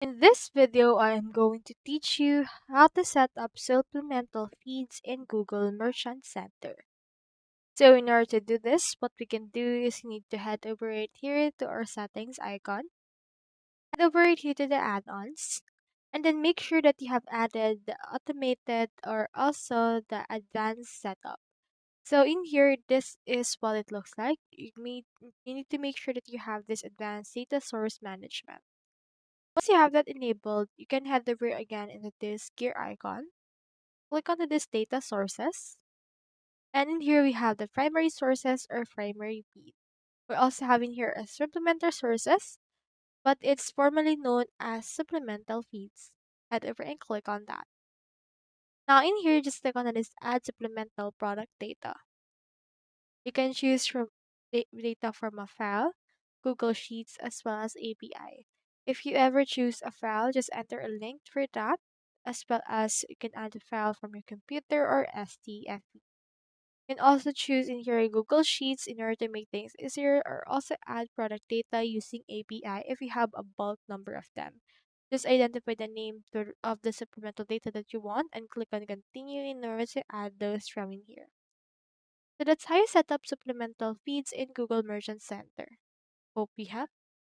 In this video, I am going to teach you how to set up supplemental feeds in Google Merchant Center. So in order to do this, what we can do is you need to head over right here to our settings icon, head over right here to the add-ons, and then make sure that you have added the automated or also the advanced setup. So in here, this is what it looks like. You need to make sure that you have this advanced data source management. Once you have that enabled, you can head over again into this gear icon. Click onto this data sources. And in here we have the primary sources or primary feed. We're also having here a supplemental sources, but it's formally known as supplemental feeds. Head over and click on that. Now in here, just click on this add supplemental product data. You can choose from data from a file, Google Sheets, as well as API. If you ever choose a file, just enter a link for that, as well as you can add a file from your computer or STFE. You can also choose in here Google Sheets in order to make things easier, or also add product data using API if you have a bulk number of them. Just identify the name of the supplemental data that you want and click on continue in order to add those from in here. So that's how you set up supplemental feeds in Google Merchant Center. Hope we helped.